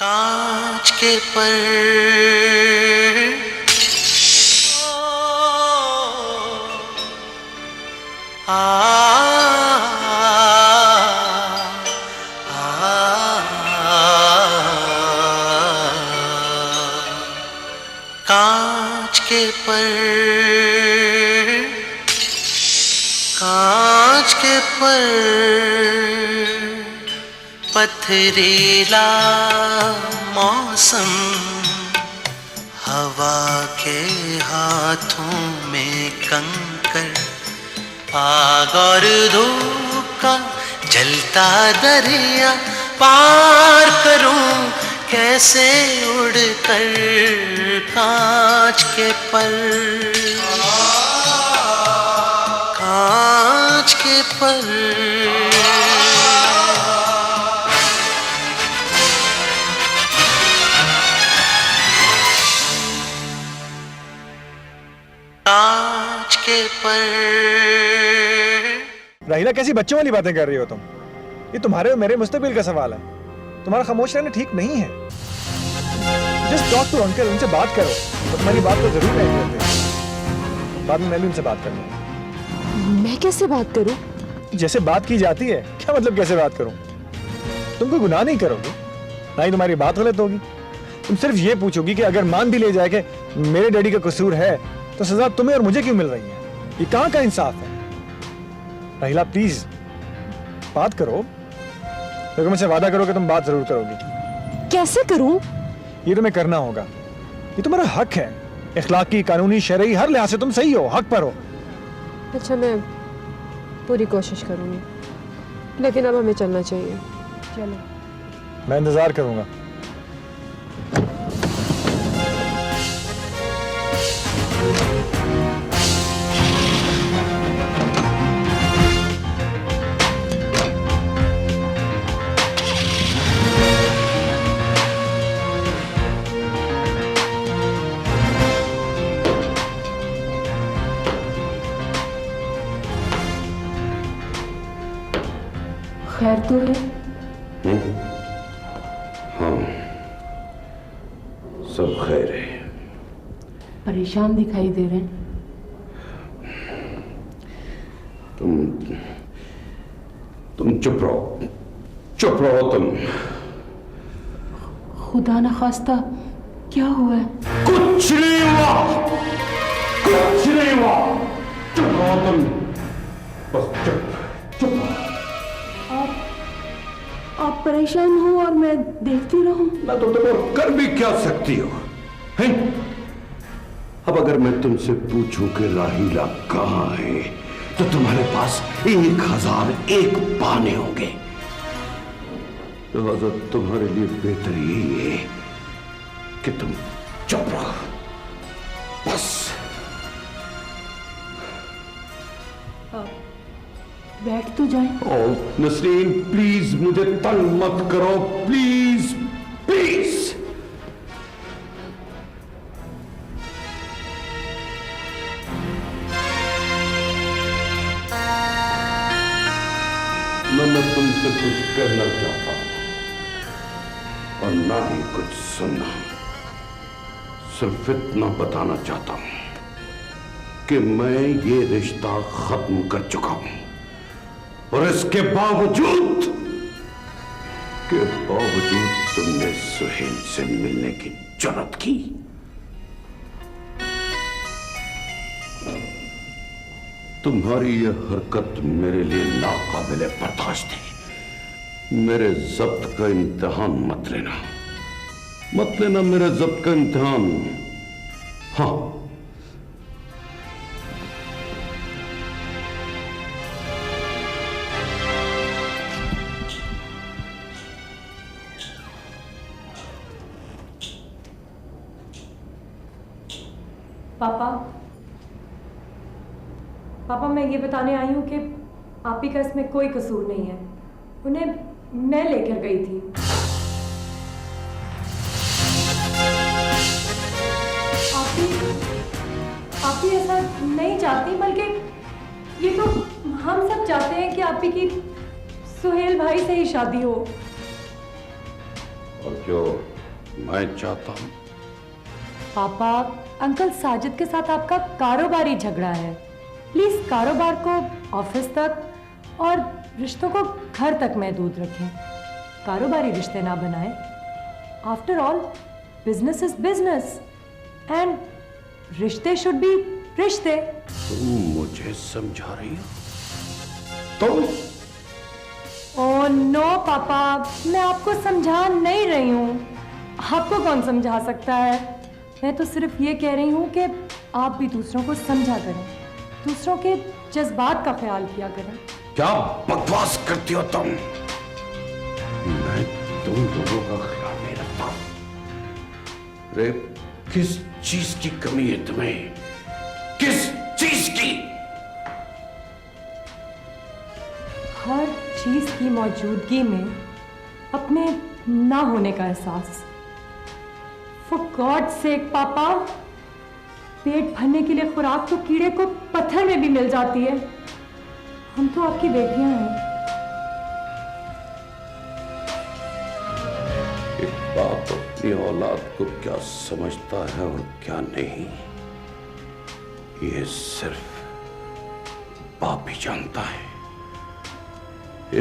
कांच के पर कांच के पर कांच के पर पथरीला मौसम हवा के हाथों में कंकर आग और धूप का जलता दरिया पार करूं कैसे उड़कर कांच के पर कांच के पर कांच के पर। राहिला कैसी बच्चों वाली बातें कर रही हो तुम? ये तुम्हारे और मेरे मुस्तकबिल का सवाल है। तुम्हारा खामोश रहना ठीक नहीं है। जस्ट टॉक टू अंकल, उनसे बात करो। तो तुम्हारी बात को जरूर नहीं करते। बाद में मैं भी उनसे बात करूंगा। मैं कैसे बात करूं? जैसे बात की जाती है। क्या मतलब कैसे बात करूं? तुम कोई गुनाह नहीं करोगे, ना ही तुम्हारी बात गलत होगी। तुम सिर्फ ये पूछोगी कि अगर मान भी ले जाए कि मेरे डैडी का कसूर है तो सजा तुम्हें और मुझे क्यों मिल रही है? ये कहां का इंसाफ है? राहिला प्लीज बात करो। तो मुझसे वादा करो कि तुम बात जरूर करोगी। कैसे करूं? ये तुम्हें करना होगा। ये तुम्हारा हक है। इखलाकी, कानूनी, शरई हर लिहाज से तुम सही हो, हक पर हो। अच्छा, मैं पूरी कोशिश करूंगी, लेकिन अब हमें चलना चाहिए। चलो। मैं इंतजार करूंगा। खैर तो है? हाँ, सब खैर है। परेशान दिखाई दे रहे हैं। तुम चुप रहो, चुप रहो तुम। खुदा न खास्ता क्या हुआ है? कुछ नहीं हुआ, कुछ नहीं हुआ। चुप रहो तुम, बस चुप चुप रहो। आप परेशान हो और मैं देखती रहूं? ना तो तुम और कर भी क्या सकती हो, हैं? अब अगर मैं तुमसे पूछूं कि राहिला कहां है तो तुम्हारे पास 1001 बहाने होंगे। लिहाजा तुम्हारे लिए बेहतर यही है कि तुम चुप रहो, बस। बैठ तो जाए। ओह नसरीन, प्लीज मुझे तंग मत करो, प्लीज प्लीज। मैं तुमसे कुछ कहना चाहता हूं और ना ही कुछ सुनना। सिर्फ इतना बताना चाहता हूं कि मैं ये रिश्ता खत्म कर चुका हूं, और इसके बावजूद तुमने सुहेल से मिलने की जुर्रत की। तुम्हारी यह हरकत मेरे लिए नाकाबिले बर्दाश्त है। मेरे जब्त का इम्तिहान मत लेना, मत लेना मेरे जब्त का इम्तिहान। हाँ, पापा, मैं ये बताने आई हूँ कि आप ही का इसमें कोई कसूर नहीं है। उन्हें मैं लेकर गई थी। आप ही ऐसा नहीं चाहती, बल्कि ये तो हम सब चाहते हैं कि आप ही की सुहेल भाई से ही शादी हो। और जो मैं चाहता हूं। पापा, अंकल साजिद के साथ आपका कारोबारी झगड़ा है। प्लीज कारोबार को ऑफिस तक और रिश्तों को घर तक महदूद रखें। कारोबारी रिश्ते ना बनाएं। After all business is business and रिश्ते शुड बी रिश्ते। तुम मुझे समझा रही हो? तुम? ओह नो पापा, मैं आपको समझा नहीं रही हूँ। आपको कौन समझा सकता है? मैं तो सिर्फ ये कह रही हूँ कि आप भी दूसरों को समझा करें, दूसरों के जज्बात का ख्याल किया करें। क्या बकवास करती हो तुम? मैं तुम लोगों का ख्याल नहीं रखता। अरे किस चीज की कमी है तुम्हें? किस चीज की? हर चीज की मौजूदगी में अपने ना होने का एहसास। फॉर गॉड सेक पापा, पेट भरने के लिए खुराक तो कीड़े को पत्थर में भी मिल जाती है। हम तो आपकी बेटियां हैं। एक बाप अपनी औलाद को क्या समझता है और क्या नहीं, ये सिर्फ बाप ही जानता है।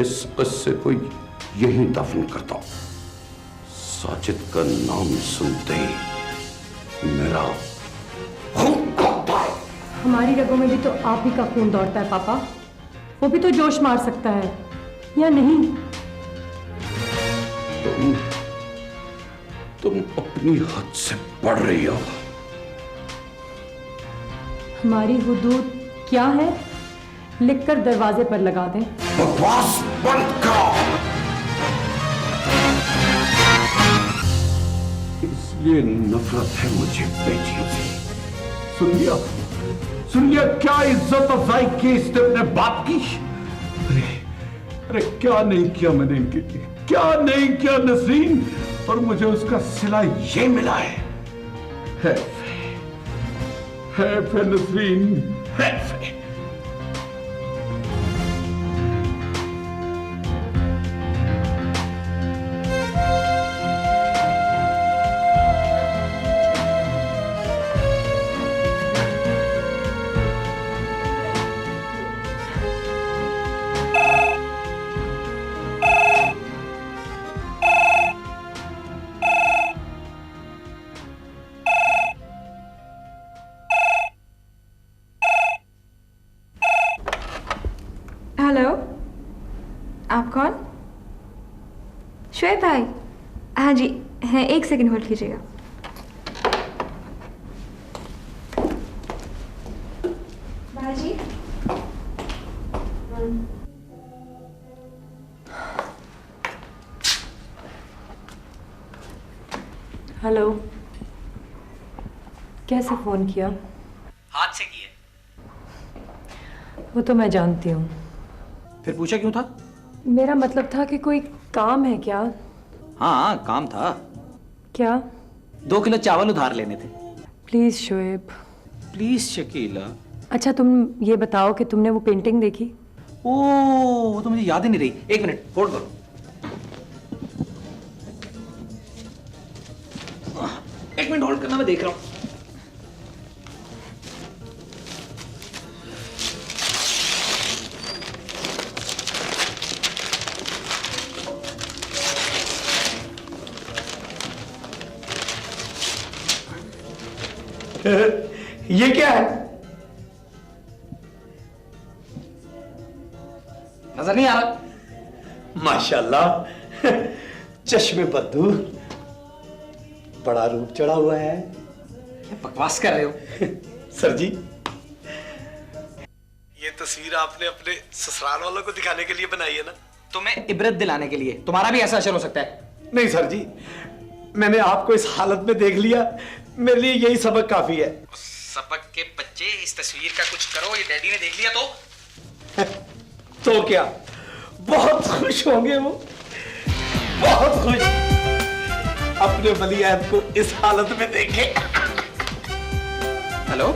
इस किस्से को यहीं दफन करता हूं। साजिद का नाम सुनते ही मेरा खून कांपता है। हमारी रगों में भी तो आप ही का खून दौड़ता है पापा। वो भी तो जोश मार सकता है या नहीं? तुम अपनी हद से बढ़ रही हो। हमारी हुदूद क्या है? लिखकर दरवाजे पर लगा दें। बकवास बंद करो। इसलिए नफरत है मुझे बेटियों से। सुन लिया क्या इज्जत अफजाई की इसने अपने बाप की? अरे क्या नहीं किया मैंने इनके लिए, क्या नहीं किया नसरीन, और मुझे उसका सिला ये मिला है। हैफ है नसरीन, हैफ है। हेलो, आप कौन? शोएब भाई? हाँ जी हैं, एक सेकंड होल्ड कीजिएगा। भाई हेलो, कैसे फोन किया? हाथ से किए। वो तो मैं जानती हूँ। फिर पूछा क्यों था? मेरा मतलब था कि कोई काम है क्या? हाँ काम था। क्या? 2 किलो चावल उधार लेने थे। प्लीज शोएब। प्लीज शकीला। अच्छा तुम ये बताओ कि तुमने वो पेंटिंग देखी? ओ वो तो मुझे याद ही नहीं रही। 1 मिनट होल्ड करो। 1 मिनट होल्ड करना, मैं देख रहा हूँ। ये क्या है? नजर नहीं आ रहा? माशाल्लाह, चश्मे बद्दू, बड़ा रूप चढ़ा हुआ है। क्या बकवास कर रहे हो? सर जी, ये तस्वीर आपने अपने ससुराल वालों को दिखाने के लिए बनाई है ना? तुम्हें इबरत दिलाने के लिए। तुम्हारा भी ऐसा असर हो सकता है। नहीं सर जी, मैंने आपको इस हालत में देख लिया, मेरे लिए यही सबक काफी है। सबक के बच्चे, इस तस्वीर का कुछ करो। ये डैडी ने देख लिया तो क्या, बहुत खुश होंगे वो, बहुत खुश, अपने वलीअहद को इस हालत में देखे। हेलो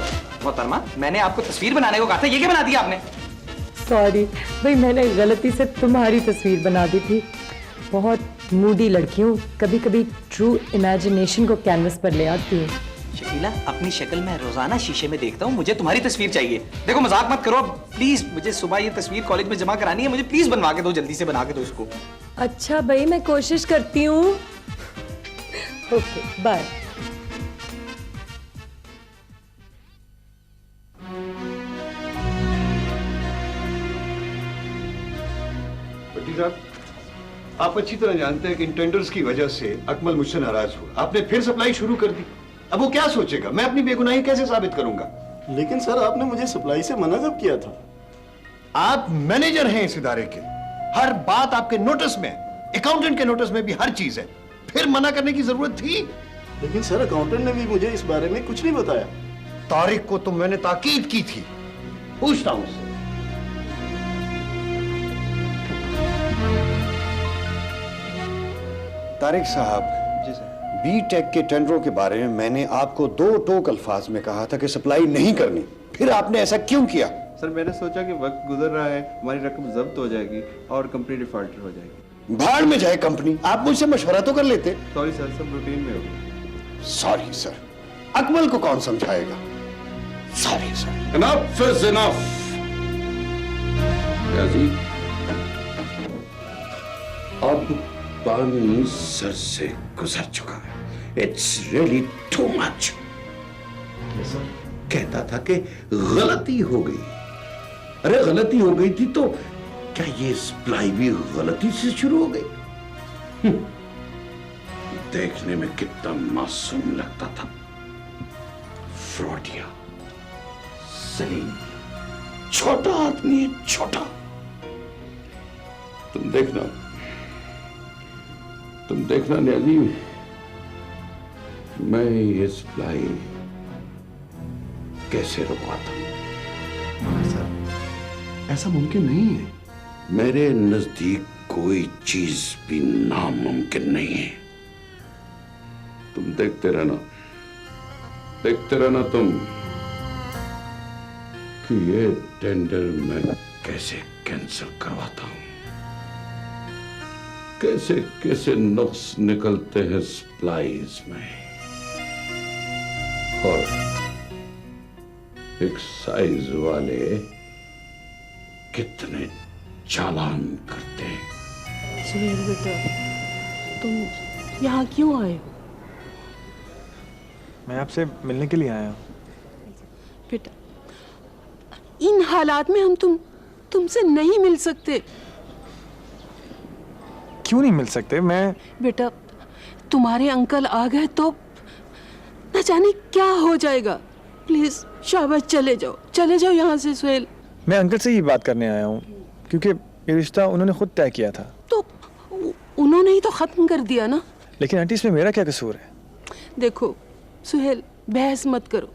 मोहतरमा, मैंने आपको तस्वीर बनाने को कहा था, ये क्या बना दिया आपने? सॉरी भाई, मैंने गलती से तुम्हारी तस्वीर बना दी थी। बहुत मूडी लड़की हूँ, कभी कभी ट्रू इमेजिनेशन को कैनवस पर ले आती हूँ। शकीला, अपनी शक्ल मैं रोजाना शीशे में देखता हूँ, मुझे तुम्हारी तस्वीर चाहिए। देखो मजाक मत करो प्लीज, मुझे सुबह ये तस्वीर कॉलेज में जमा करानी है, मुझे प्लीज बनवा के दो, जल्दी से बना के दो इसको। अच्छा भाई, मैं कोशिश करती हूँ। Okay bye. भट्टी साहब, आप अच्छी तरह जानते हैं कि इन टेंडर्स की वजह से अकमल मुझसे नाराज हुआ। आपने फिर सप्लाई शुरू कर दी। अब वो क्या सोचेगा? मैं अपनी बेगुनाही कैसे साबित करूंगा? लेकिन सर, आपने मुझे सप्लाई से मना कब किया था? आप मैनेजर हैं इस इदारे के, हर बात आपके नोटिस में, अकाउंटेंट के नोटिस में भी हर चीज है, फिर मना करने की जरूरत थी? लेकिन सर, अकाउंटेंट ने भी मुझे इस बारे में कुछ नहीं बताया। तारिक को तो मैंने ताकीद की थी, पूछता हूं उससे। तारिक साहब, जी सर। बी.टेक के टेंडरों के बारे में मैंने आपको दो टोक अल्फाज में कहा था कि सप्लाई नहीं करनी, फिर आपने ऐसा क्यों किया? सर, मैंने सोचा कि वक्त गुजर रहा है, हमारी रकम जब्त हो जाएगी और कंपनी डिफॉल्टर हो जाएगी। भाड़ में जाए कंपनी, आप मुझसे मशवरा तो कर लेते। सॉरी सर, सब रूटीन में हो गया। सॉरी सर, अकमल को कौन समझाएगा? Sorry sir. Enough is enough. अब पानी सर से गुजर चुका है। It's really too much. कहता था कि गलती हो गई। अरे गलती हो गई थी तो क्या ये सप्लाई भी गलती से शुरू हो गई? देखने में कितना मासूम लगता था। फ्रॉडिया, सलीम, छोटा आदमी है, छोटा। तुम देखना न्याजी, मैं ये सप्लाई कैसे रुकवाता हूं। सर, ऐसा मुमकिन नहीं है। मेरे नजदीक कोई चीज भी नामुमकिन नहीं है। तुम देखते रहना तुम कि ये टेंडर मैं कैसे कैंसिल करवाता हूं, कैसे कैसे नुक्स निकलते हैं सप्लाईज में, और एक्साइज वाले कितने चालान करते हैं। सुहेल बेटा, तुम यहाँ क्यों आए हो? मैं आपसे मिलने के लिए आया हूँ। बेटा, इन हालात में हम तुमसे नहीं मिल सकते। क्यों नहीं मिल सकते? मैं बेटा, तुम्हारे अंकल आ गए तो न जाने क्या हो जाएगा। प्लीज शाबाश, चले जाओ यहाँ से। सुहेल, मैं अंकल से ही बात करने आया हूँ, क्योंकि ये रिश्ता उन्होंने खुद तय किया था। तो उन्होंने ही तो खत्म कर दिया ना। लेकिन आंटी, इसमें मेरा क्या कसूर है? देखो सुहेल, बहस मत करो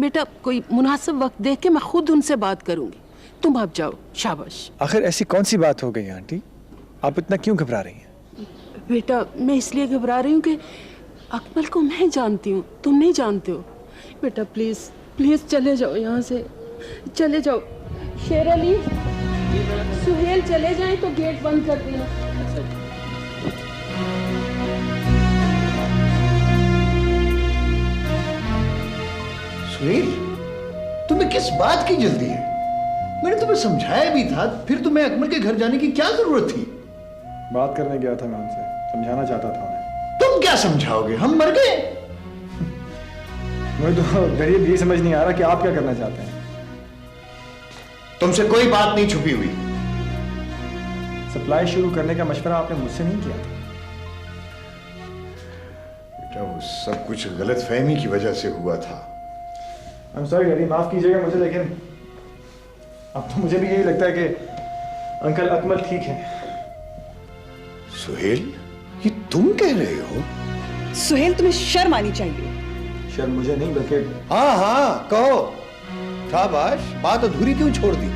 बेटा, कोई मुनासिब वक्त देख के मैं खुद उनसे बात करूंगी। तुम अब जाओ, शाबाश। आखिर ऐसी कौन सी बात हो गई आंटी? आप इतना क्यों घबरा रही हैं? बेटा, मैं इसलिए घबरा रही हूँ कि अकमल को मैं जानती हूँ, तुम नहीं जानते हो। बेटा प्लीज प्लीज चले जाओ यहाँ से, चले जाओ। शेर अली, सुहेल चले जाएं तो गेट बंद कर देना। सुहेल, तुम्हें किस बात की जल्दी है? मैंने तुम्हें समझाया भी था, फिर तुम्हें अकमल के घर जाने की क्या जरूरत थी? बात करने गया था मैं उनसे, समझाना चाहता था उन्हें। तुम क्या समझाओगे? हम मर गए। मुझे तो गरीब ये समझ नहीं आ रहा कि आप क्या करना चाहते हैं। तुमसे कोई बात नहीं छुपी हुई। सप्लाई शुरू करने का मशवरा आपने मुझसे नहीं किया था। बेटा, वो सब कुछ गलतफहमी की वजह से हुआ था। I'm sorry डैडी, माफ कीजिएगा मुझे, लेकिन अब तो मुझे भी यही लगता है कि अंकल अकमल ठीक है। सुहेल, ये तुम कह रहे हो? सुहेल, तुम्हें शर्म आनी चाहिए। शर्म मुझे नहीं, बल्कि हाँ कहो। शाबाश, बात अधूरी क्यों छोड़ दी?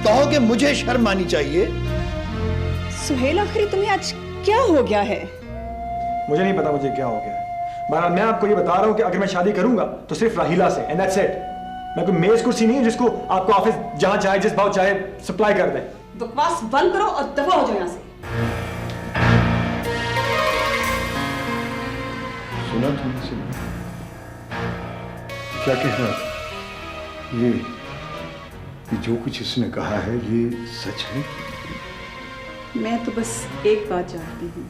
कहो कि मुझे शर्म आनी चाहिए। सुहेल, आखिर तुम्हें आज क्या हो गया है? मुझे नहीं पता मुझे क्या हो गया है। बहरहाल मैं आपको ये बता रहा हूँ कि अगर मैं शादी करूंगा तो सिर्फ राहिला से, एंड दैट्स इट। मैं कोई मेज कुर्सी नहीं हूँ जिसको आपको ऑफिस जहां चाहे जिस भाव चाहे सप्लाई कर दे। बकवास बंद करो और दफा हो जाओ यहाँ से। बात होने से नहीं। क्या कह रहा था? ये जो कुछ इसने कहा है ये सच है? मैं तो बस एक बात जानती हूँ,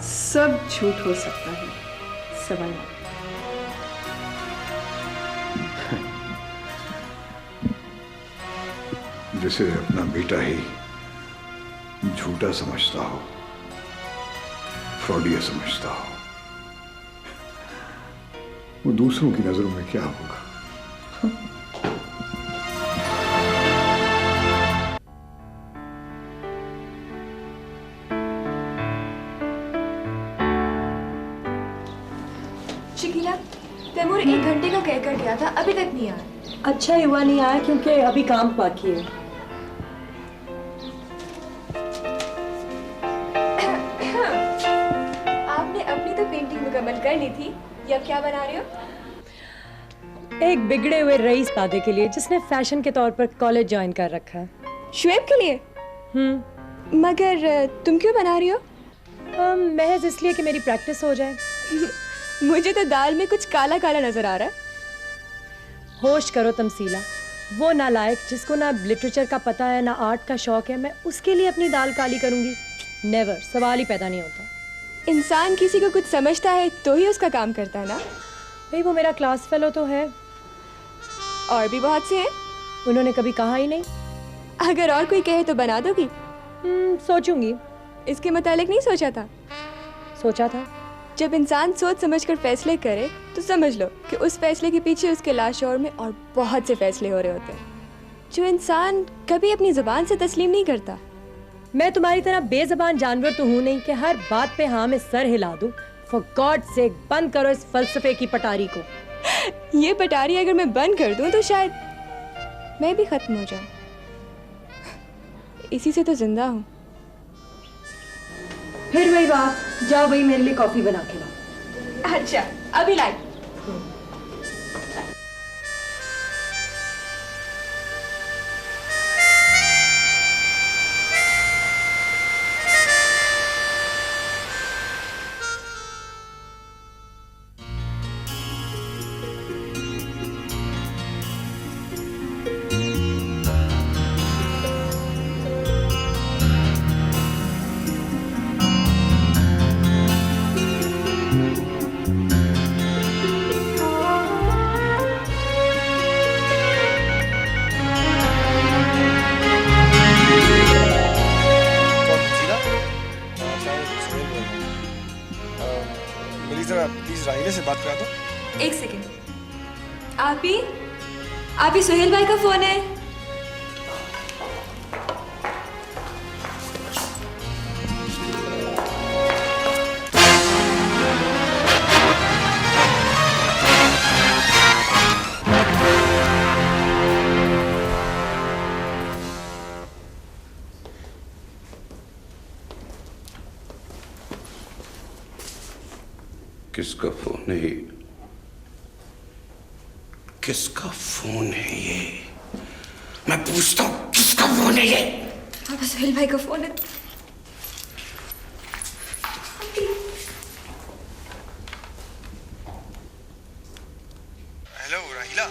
सब झूठ हो सकता है, सवाल जैसे अपना बेटा ही झूठा समझता हो, फ्रॉडिया समझता हो, वो दूसरों की नजरों में क्या होगा? शकीला, तैमूर 1 घंटे का कह कर गया था, अभी तक नहीं आया। अच्छा युवा नहीं आया क्योंकि अभी काम बाकी है। आपने अपनी तो पेंटिंग मुकम्मल कर ली थी, या क्या बना रहे हो? एक बिगड़े हुए रईस दादे के लिए जिसने फैशन के तौर पर कॉलेज ज्वाइन कर रखा है। शुएब के लिए? मगर तुम क्यों बना रही हो? महज इसलिए कि मेरी प्रैक्टिस हो जाए। मुझे तो दाल में कुछ काला काला नजर आ रहा है। होश करो तमसीला, वो नालायक जिसको ना लिटरेचर का पता है ना आर्ट का शौक है, मैं उसके लिए अपनी दाल काली करूंगी? नेवर, सवाल ही पैदा नहीं होता। इंसान किसी को कुछ समझता है तो ही उसका काम करता है ना। भाई वो मेरा क्लास फेलो तो है, और भी बहुत से हैं। उन्होंने कभी कहा ही नहीं। अगर और कोई कहे तो बना दोगी? सोचूंगी। इसके मुतालिक नहीं सोचा था? सोचा था। जब इंसान सोच समझकर फैसले करे तो समझ लो कि उस फैसले के पीछे उसके लाशौर में और बहुत से फैसले हो रहे होते हैं, जो इंसान कभी अपनी जुबान से तस्लीम नहीं करता। मैं तुम्हारी तरह बेजुबान जानवर तो हूँ नहीं कि हर बात पे हाँ में सर हिला दूं। फॉर गॉड सेक बंद करो इस फलसफे की पटारी को। ये पटारी अगर मैं बंद कर दूं तो शायद मैं भी खत्म हो जाऊं। इसी से तो जिंदा हूं। फिर वही बात, जाओ भाई मेरे लिए कॉफी बना के लाओ। अच्छा, अभी लाई। प्लीज राहिला से बात करा दो। एक सेकेंड। आप ही सुहेल भाई का फोन है। किसका फोन है ये? किसका फोन है ये? मैं पूछता हूँ किसका फोन है ये? पापा सुहेल भाई का फोन है। हेलो राहिला,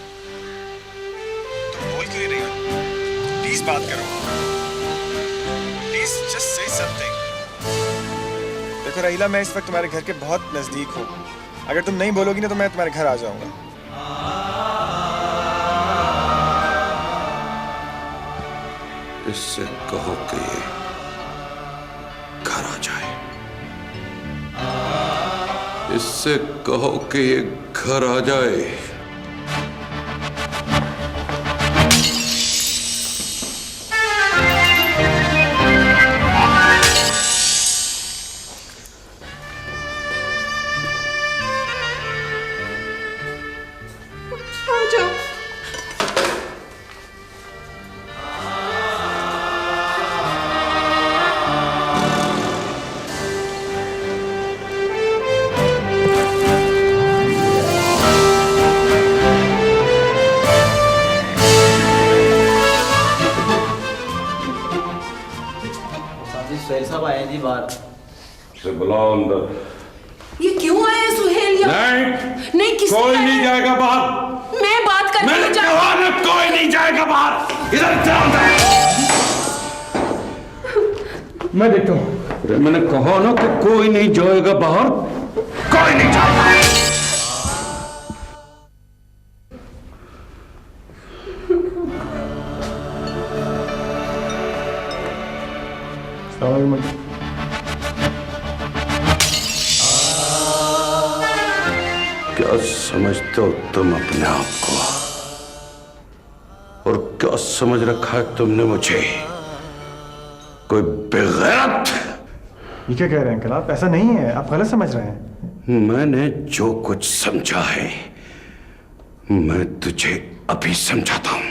तुम बोल क्यों नहीं रही हो? प्लीज बात करो, प्लीज जस्ट से समथिंग। देखो राहिला, मैं इस वक्त तुम्हारे घर के बहुत नजदीक हूँ। अगर तुम नहीं बोलोगी ना तो मैं तुम्हारे घर आ जाऊंगा। इससे कहो कि ये घर आ जाए। इससे कहो कि ये घर आ जाए। सुहेल साहब आए जी बाहर से बुलाओ अंदर। ये क्यों आए सुहेल चली जाओ। नहीं किसी कोई नहीं जाएगा बाहर। मैं बात कर मैंने कहा ना कोई नहीं जाएगा बाहर। इधर चल। मैं देखता हूँ। मैंने कहा ना कि कोई नहीं जाएगा बाहर। कोई नहीं जाएगा। क्या समझते हो तुम अपने आप को, और क्या समझ रखा है तुमने मुझे? कोई बेगैरत। ये क्या कह रहे हैं अंकल आप? ऐसा नहीं है, आप गलत समझ रहे हैं। मैंने जो कुछ समझा है मैं तुझे अभी समझाता हूं।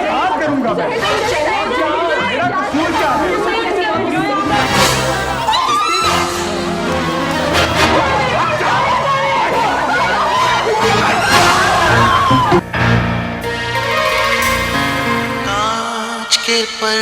बात करूंगा मैं। मेरा कसूर क्या है? कांच के पर